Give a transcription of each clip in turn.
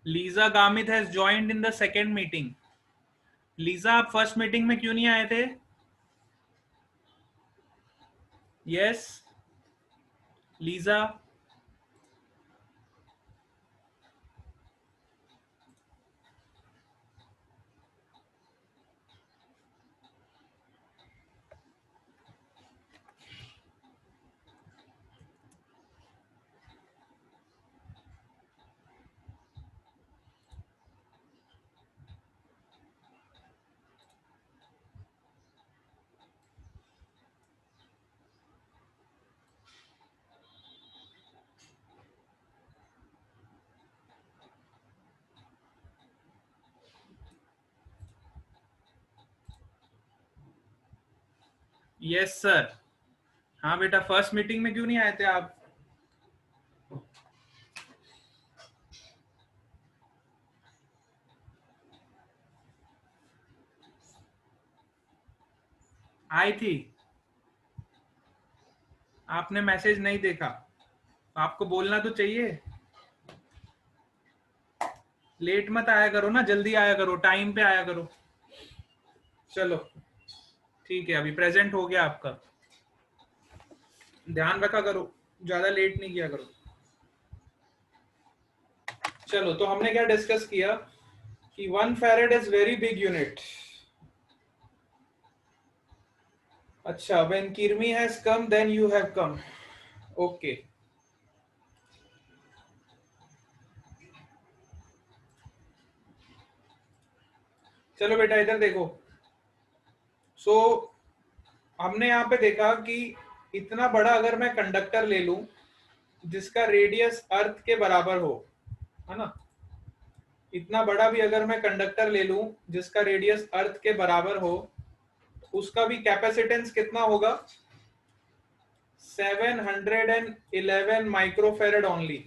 Lisa Gamit has joined in the second meeting. Lisa, आप first meeting में क्यों नहीं आए थे? Yes Lisa. Yes sir. हाँ बेटा, फर्स्ट मीटिंग में क्यों नहीं आए थे आप? आई थी, आपने मैसेज नहीं देखा। आपको बोलना तो चाहिए। लेट मत आया करो ना, जल्दी आया करो, टाइम पे आया करो। चलो ठीक है, अभी प्रेजेंट हो गया आपका। ध्यान रखा करो, ज्यादा लेट नहीं किया करो। चलो, तो हमने क्या डिस्कस किया कि 1 farad is very big unit. अच्छा, व्हेन किरमी has come then you have come. Okay, चलो बेटा इधर देखो। सो हमने यहाँ पे देखा कि इतना बड़ा अगर मैं कंडक्टर ले लूं जिसका रेडियस अर्थ के बराबर हो, है ना, इतना बड़ा भी अगर मैं कंडक्टर ले लूं जिसका रेडियस अर्थ के बराबर हो, उसका भी कैपेसिटेंस कितना होगा? 711 माइक्रोफेरेड ओनली।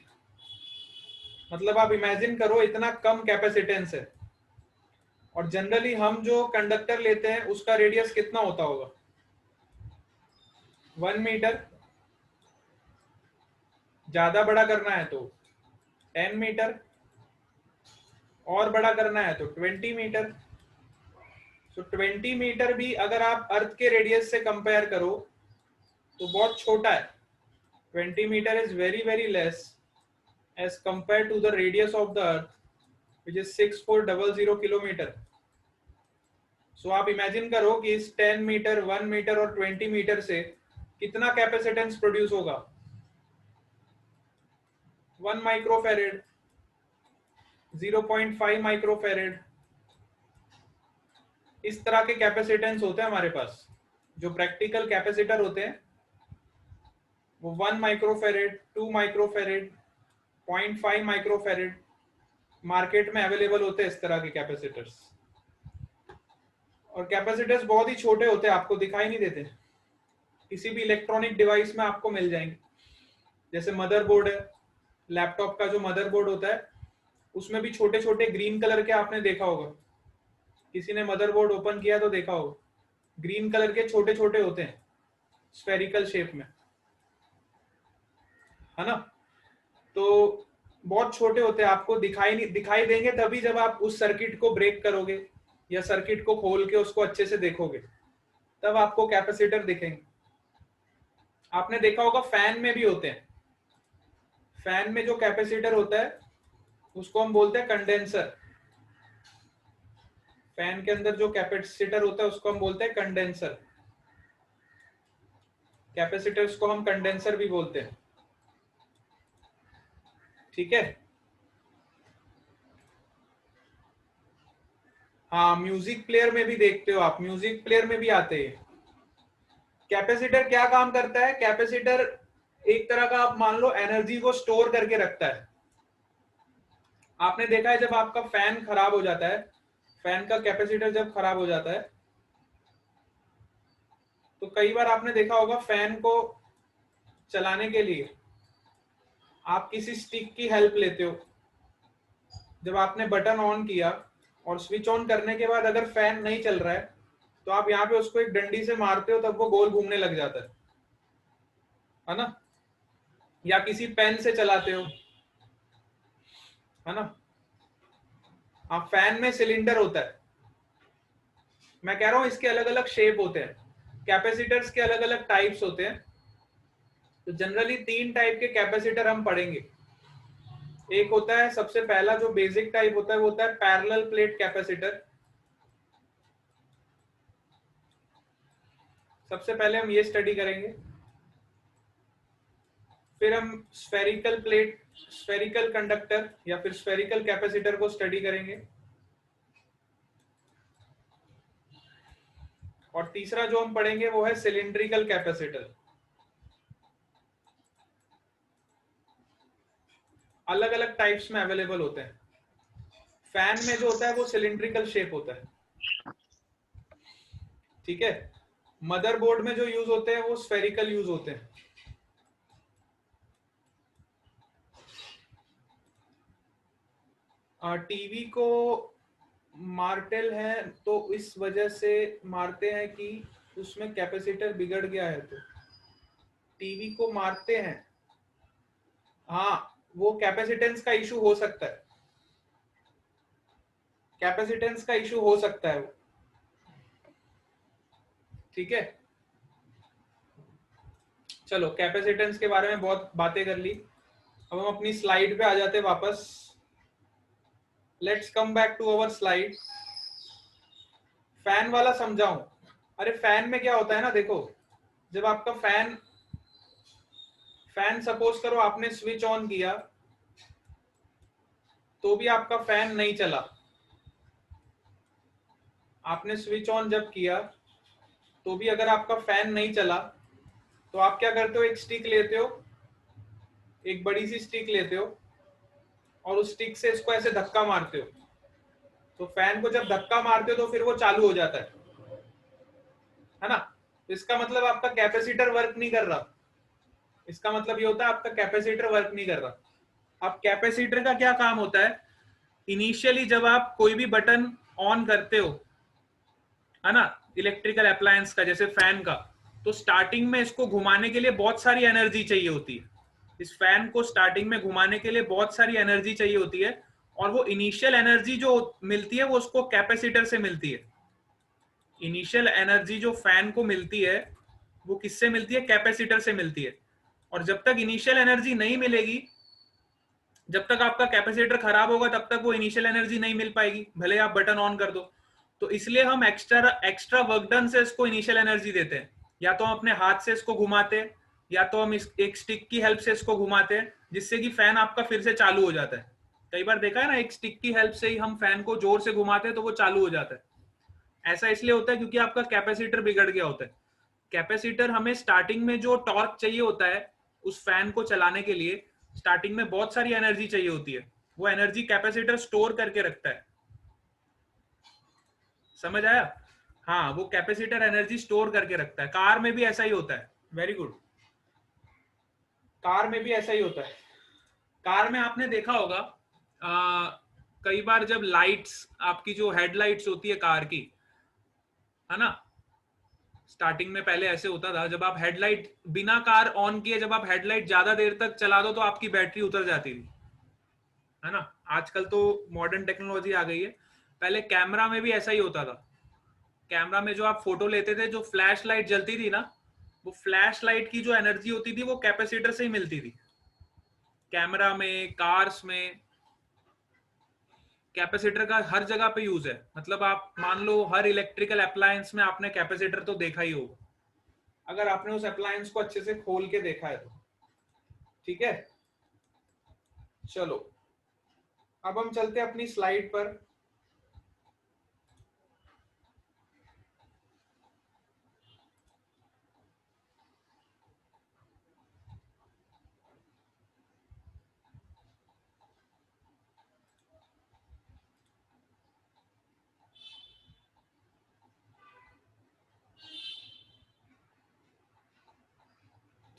मतलब आप इमेजिन करो, इतना कम कैपेसिटेंस है। और जनरली हम जो कंडक्टर लेते हैं उसका रेडियस कितना होता होगा? 1 मीटर। ज्यादा बड़ा करना है तो 10 मीटर, और बड़ा करना है तो 20 मीटर। तो 20 मीटर भी अगर आप अर्थ के रेडियस से कंपेयर करो तो बहुत छोटा है। 20 metre is very very less as compare to the radius of the earth which is 6400 kilometre. सो आप इमेजिन करो कि इस 10 मीटर, 1 मीटर और 20 मीटर से कितना कैपेसिटेंस प्रोड्यूस होगा? 1 माइक्रोफेरेड, 0.5 माइक्रोफेरेड। इस तरह के कैपेसिटेंस होते हैं हमारे पास। जो प्रैक्टिकल कैपेसिटर होते हैं वो 1 माइक्रोफेरेड, 2 माइक्रोफेरेड, 0.5 माइक्रोफेरेड मार्केट में अवेलेबल होते हैं, इस तरह के कैपेसिटर्स। और कैपेसिटर्स बहुत ही छोटे होते हैं, आपको दिखाई नहीं देते। किसी भी इलेक्ट्रॉनिक डिवाइस में आपको मिल जाएंगे। जैसे मदरबोर्ड है, लैपटॉप का जो मदरबोर्ड होता है उसमें भी छोटे छोटे ग्रीन कलर के आपने देखा होगा। किसी ने मदरबोर्ड ओपन किया तो देखा होगा, ग्रीन कलर के छोटे छोटे होते हैं, स्फेरिकल शेप में, है ना। तो बहुत छोटे होते हैं, आपको दिखाई देंगे तभी जब आप उस सर्किट को ब्रेक करोगे या सर्किट को खोल के उसको अच्छे से देखोगे, तब आपको कैपेसिटर दिखेंगे। आपने देखा होगा फैन में भी होते हैं। फैन में जो कैपेसिटर होता है उसको हम बोलते हैं कंडेंसर। फैन के अंदर जो कैपेसिटर होता है उसको हम बोलते हैं कंडेंसर। कैपेसिटर्स को हम कंडेंसर भी बोलते हैं, ठीक है। हाँ, म्यूजिक प्लेयर में भी देखते हो आप, म्यूजिक प्लेयर में भी आते हैं। कैपेसिटर क्या काम करता है? कैपेसिटर एक तरह का, आप मान लो, एनर्जी को स्टोर करके रखता है। आपने देखा है जब आपका फैन खराब हो जाता है, फैन का कैपेसिटर जब खराब हो जाता है तो कई बार आपने देखा होगा फैन को चलाने के लिए आप किसी स्टिक की हेल्प लेते हो। जब आपने बटन ऑन किया और स्विच ऑन करने के बाद अगर फैन नहीं चल रहा है तो आप यहाँ पे उसको एक डंडी से मारते हो, तब वो गोल घूमने लग जाता है ना। या किसी पेन से चलाते हो, है ना। हाँ, फैन में सिलेंडर होता है, मैं कह रहा हूं इसके अलग अलग शेप होते हैं, कैपेसिटर्स के अलग अलग टाइप्स होते हैं। तो जनरली 3 टाइप के कैपेसिटर हम पढ़ेंगे। एक होता है, सबसे पहला जो बेसिक टाइप होता है वो होता है पैरेलल प्लेट कैपेसिटर। सबसे पहले हम ये स्टडी करेंगे, फिर हम स्फेरिकल कंडक्टर या फिर स्फेरिकल कैपेसिटर को स्टडी करेंगे, और तीसरा जो हम पढ़ेंगे वो है सिलिंड्रिकल कैपेसिटर। अलग अलग टाइप्स में अवेलेबल होते हैं। फैन में जो होता है वो सिलिंड्रिकल शेप होता है, ठीक है। मदरबोर्ड में जो यूज होते हैं वो स्फेरिकल यूज होते हैं। टीवी को मार्टेल है तो इस वजह से मारते हैं कि उसमें कैपेसिटर बिगड़ गया है, तो टीवी को मारते हैं। हाँ, वो कैपेसिटेंस का इशू हो सकता है, कैपेसिटेंस का इशू हो सकता है वो, ठीक है। चलो, कैपेसिटेंस के बारे में बहुत बातें कर ली, अब हम अपनी स्लाइड पे आ जाते हैं वापस। Let's come back to our slide. Fan वाला समझाऊं? अरे फैन में क्या होता है ना, देखो, जब आपका फैन सपोज करो आपने स्विच ऑन किया तो भी आपका फैन नहीं चला। आपने स्विच ऑन जब किया तो भी अगर आपका फैन नहीं चला तो आप क्या करते हो, एक स्टिक लेते हो, एक बड़ी सी स्टिक लेते हो, और उस स्टिक से इसको ऐसे धक्का मारते हो। तो फैन को जब धक्का मारते हो तो फिर वो चालू हो जाता है ना। तो इसका मतलब आपका कैपेसिटर वर्क नहीं कर रहा, इसका मतलब ये होता है आपका कैपेसिटर वर्क नहीं कर रहा। अब कैपेसिटर का क्या काम होता है, इनिशियली जब आप कोई भी बटन ऑन करते हो, है ना, इलेक्ट्रिकल अप्लायंस का जैसे फैन का, तो स्टार्टिंग में इसको घुमाने के लिए बहुत सारी एनर्जी चाहिए होती है। इस फैन को स्टार्टिंग में घुमाने के लिए बहुत सारी एनर्जी चाहिए होती है, और वो इनिशियल एनर्जी जो मिलती है वो उसको कैपेसिटर से मिलती है। इनिशियल एनर्जी जो फैन को मिलती है वो किससे मिलती है, कैपेसिटर से मिलती है। और जब तक इनिशियल एनर्जी नहीं मिलेगी, जब तक आपका कैपेसिटर खराब होगा तब तक वो इनिशियल एनर्जी नहीं मिल पाएगी, भले आप बटन ऑन कर दो। तो इसलिए हम एक्स्ट्रा वर्क डन से इसको इनिशियल एनर्जी देते हैं। या तो हम अपने हाथ से इसको घुमाते हैं, या तो हम एक स्टिक की हेल्प से इसको घुमाते हैं, जिससे कि फैन आपका फिर से चालू हो जाता है। कई बार देखा है ना, एक स्टिक की हेल्प से ही हम फैन को जोर से घुमाते हैं तो वो चालू हो जाता है। ऐसा इसलिए होता है क्योंकि आपका कैपेसिटर बिगड़ गया होता है। कैपेसिटर हमें स्टार्टिंग में जो टॉर्क चाहिए होता है उस फैन को चलाने के लिए, स्टार्टिंग में बहुत सारी एनर्जी चाहिए होती है, वो एनर्जी कैपेसिटर स्टोर करके रखता है। समझ आया? हाँ, वो कैपेसिटर एनर्जी स्टोर करके रखता है। कार में भी ऐसा ही होता है। Very good. कार में भी ऐसा ही होता है। कार में आपने देखा होगा, कई बार जब लाइट्स, आपकी जो हेडलाइट्स होती है कार की, है ना, स्टार्टिंग में पहले ऐसे होता था, जब आप हेडलाइट बिना कार ऑन किए जब आप हेडलाइट ज्यादा देर तक चला दो तो आपकी बैटरी उतर जाती थी, है ना। आजकल तो मॉडर्न टेक्नोलॉजी आ गई है, पहले कैमरा में भी ऐसा ही होता था। कैमरा में जो आप फोटो लेते थे, जो फ्लैश लाइट जलती थी ना, वो फ्लैश लाइट की जो एनर्जी होती थी वो कैपेसिटर से ही मिलती थी। कैमरा में, कार्स में कैपेसिटर का हर जगह पे यूज है। मतलब आप मान लो हर इलेक्ट्रिकल अप्लायंस में आपने कैपेसिटर तो देखा ही होगा, अगर आपने उस अप्लायंस को अच्छे से खोल के देखा है तो, ठीक है। चलो, अब हम चलते हैं अपनी स्लाइड पर।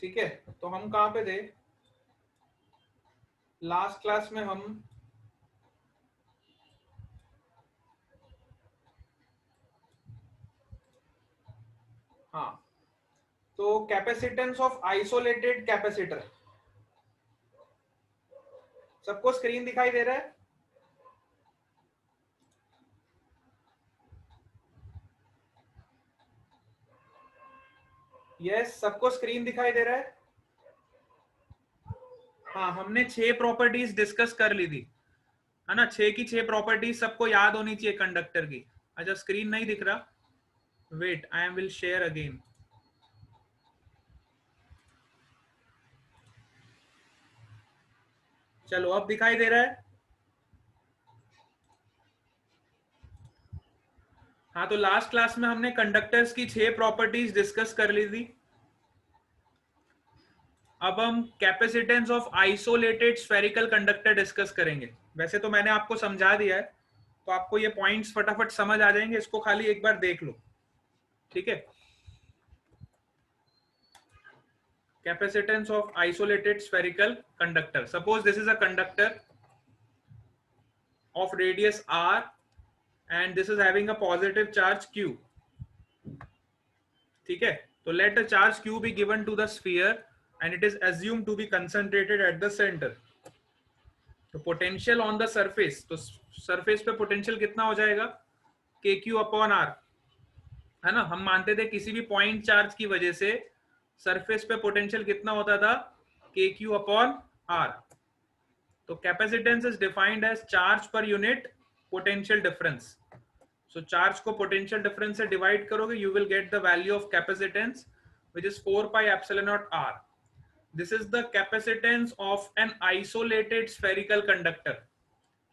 ठीक है, तो हम कहां पे थे लास्ट क्लास में? हम हाँ, तो कैपेसिटेंस ऑफ आइसोलेटेड कैपेसिटर। सबको स्क्रीन दिखाई दे रहा है? यस, सबको स्क्रीन दिखाई दे रहा है? हाँ, हमने 6 प्रॉपर्टीज डिस्कस कर ली थी, है ना। 6 की 6 प्रॉपर्टीज सबको याद होनी चाहिए कंडक्टर की। अच्छा, स्क्रीन नहीं दिख रहा, wait, I am will share again. चलो, अब दिखाई दे रहा है? हाँ, तो लास्ट क्लास में हमने कंडक्टर्स की 6 प्रॉपर्टीज डिस्कस कर ली थी। अब हम capacitance of isolated spherical conductor discuss करेंगे। वैसे तो मैंने आपको समझा दिया है, तो आपको ये पॉइंट्स फटाफट समझ आ जाएंगे, इसको खाली एक बार देख लो, ठीक है। Capacitance of isolated spherical conductor. Suppose this is a conductor of radius r and this is having a positive charge q. ठीक है, तो let a charge q be given to the sphere and it is assumed to be concentrated at the center. तो potential on the surface, तो surface पे potential कितना हो जाएगा? के क्यू अपॉन आर, है ना। हम मानते थे किसी भी पॉइंट चार्ज की वजह से सरफेस पे पोटेंशियल कितना होता था? K q upon r. तो capacitance is defined as charge per unit potential difference. So charge को पोटेंशियल डिफरेंस से डिवाइड करोगे, you will get the value of capacitance which is 4 pi epsilon naught r. This is the capacitance of an isolated spherical conductor.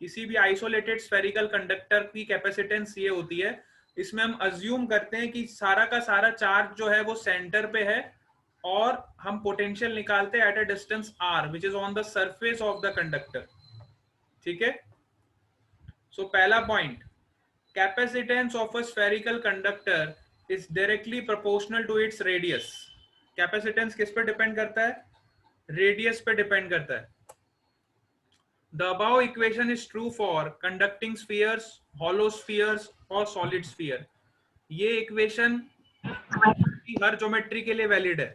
किसी भी isolated spherical conductor की capacitance ये होती है। इसमें हम अज्यूम करते हैं कि सारा का सारा चार्ज जो है वो सेंटर पे है और हम पोटेंशियल निकालते हैं at a distance r which is on the surface of the conductor, ठीक है। सो पहला point, capacitance of a spherical conductor is directly proportional to its radius. Capacitance किस पे डिपेंड करता है? रेडियस पे डिपेंड करता है। The above equation is true for conducting spheres, hollow spheres और solid sphere. ये इक्वेशन हर ज्योमेट्री के लिए वैलिड है।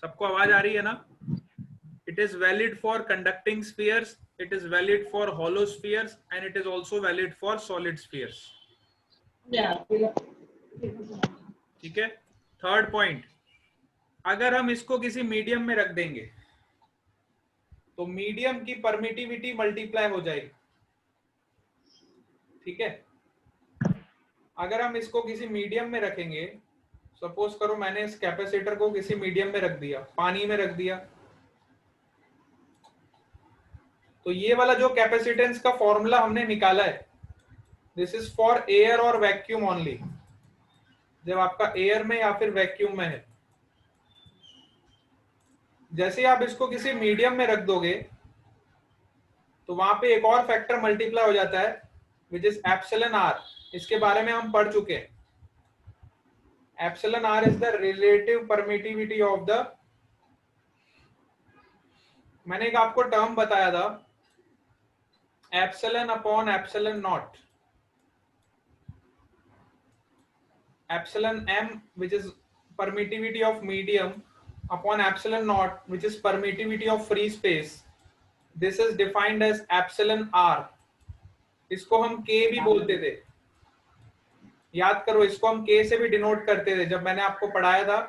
सबको आवाज आ रही है ना? It is valid for conducting spheres, it is valid for hollow spheres and it is also valid for solid spheres. ठीक है। थर्ड पॉइंट, अगर हम इसको किसी मीडियम में रख देंगे तो मीडियम की परमिटिविटी मल्टीप्लाई हो जाएगी, ठीक है। अगर हम इसको किसी मीडियम में रखेंगे, सपोज करो मैंने इस कैपेसिटर को किसी मीडियम में रख दिया, पानी में रख दिया, तो ये वाला जो कैपेसिटेंस का फॉर्मूला हमने निकाला है, दिस इज फॉर एयर और वैक्यूम ओनली। जब आपका एयर में या फिर वैक्यूम में है, जैसे आप इसको किसी मीडियम में रख दोगे तो वहां पे एक और फैक्टर मल्टीप्लाई हो जाता है विच इज एप्सिलॉन आर। इसके बारे में हम पढ़ चुके हैं। Epsilon r is the relative permittivity of the, मैंने एक आपको टर्म बताया था, epsilon upon epsilon naught, epsilon m which is permittivity of medium upon epsilon naught which is permittivity of free space. This is defined as epsilon r. इसको हम के भी बोलते थे, याद करो, इसको हम के से भी डिनोट करते थे। जब मैंने आपको पढ़ाया था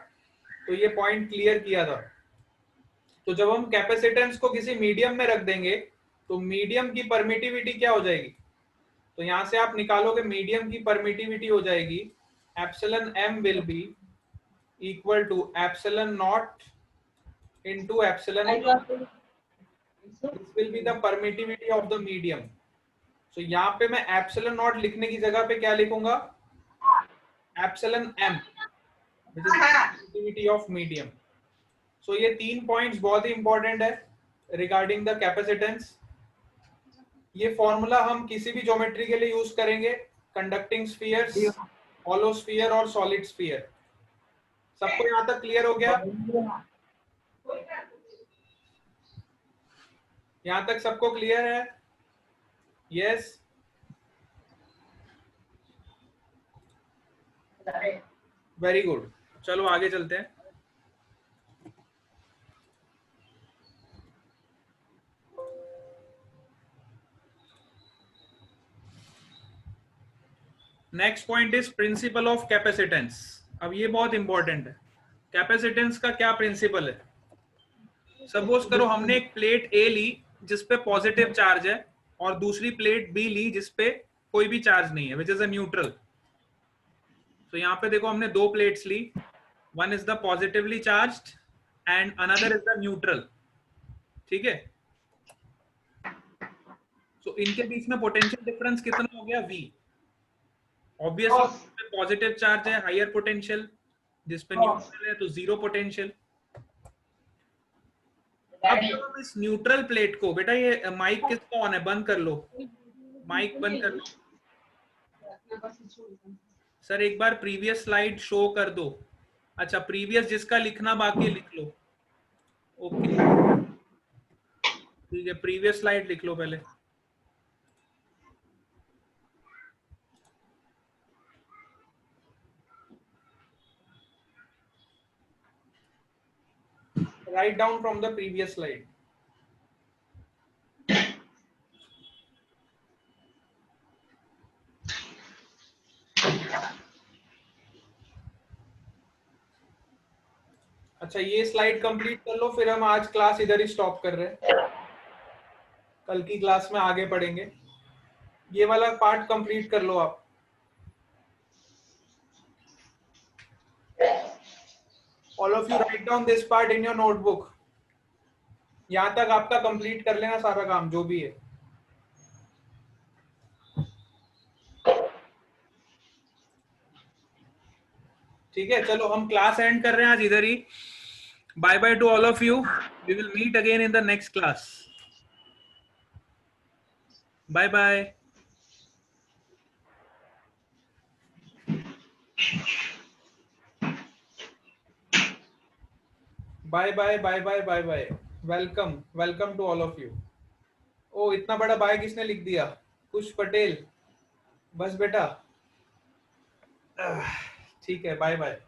तो ये पॉइंट क्लियर किया था। तो जब हम कैपेसिटेंस को किसी मीडियम में रख देंगे तो मीडियम की परमिटिविटी क्या हो जाएगी? तो यहां से आप निकालोगे, मीडियम की परमिटिविटी हो जाएगी epsilon m will be equal to epsilon nought into epsilon, this will be the permittivity of the medium. So यहाँ पे मैं एप्सिलॉन नॉट लिखने की जगह पे क्या लिखूंगा? Epsilon m which is permittivity of medium. So ये 3 पॉइंट्स बहुत ही इंपॉर्टेंट है रिगार्डिंग द कैपेसिटेंस। ये फॉर्मूला हम किसी भी ज्योमेट्री के लिए यूज करेंगे, कंडक्टिंग स्फीयर्स, हॉलो स्फीयर और सॉलिड स्फीयर। सबको यहाँ तक क्लियर हो गया? यहाँ तक सबको क्लियर है? Yes, very good. चलो आगे चलते हैं। Next point is principle of capacitance. अब ये बहुत इंपॉर्टेंट है, कैपेसिटेंस का क्या प्रिंसिपल है। सपोज करो हमने एक प्लेट ए ली जिसपे पॉजिटिव चार्ज है और दूसरी प्लेट बी ली जिसपे कोई भी चार्ज नहीं है, विच इज अ न्यूट्रल। तो यहाँ पे देखो हमने दो प्लेट्स ली, one is the positively charged and another is the neutral, ठीक है। तो इनके बीच में पोटेंशियल डिफरेंस कितना हो गया, V। ऑब्वियसली पॉजिटिव चार्ज है, हायर पोटेंशियल, जिसपे न्यूट्रल है तो जीरो पोटेंशियल। अब जब हम इस न्यूट्रल प्लेट को, बेटा ये माइक किसका ऑन है, बंद कर लो, माइक बंद कर लो। सर एक बार प्रीवियस स्लाइड शो कर दो। अच्छा प्रीवियस जिसका लिखना बाकी लिख लो, ओके ठीक है, प्रीवियस स्लाइड लिख लो पहले। Write down from the previous slide. अच्छा ये स्लाइड कंप्लीट कर लो, फिर हम आज क्लास इधर ही स्टॉप कर रहे हैं, कल की क्लास में आगे पढ़ेंगे। ये वाला पार्ट कंप्लीट कर लो आप। All of you write down this part in your notebook. यहां तक आपका कंप्लीट कर लेना सारा काम जो भी है। ठीक है चलो हम क्लास एंड कर रहे हैं आज इधर ही। Bye bye to all of you, we will meet again in the next class. Bye bye. Bye bye bye bye bye bye. Welcome welcome to all of you. Oh इतना बड़ा bye किसने लिख दिया, कुश पटेल, बस बेटा ठीक है बाय बाय।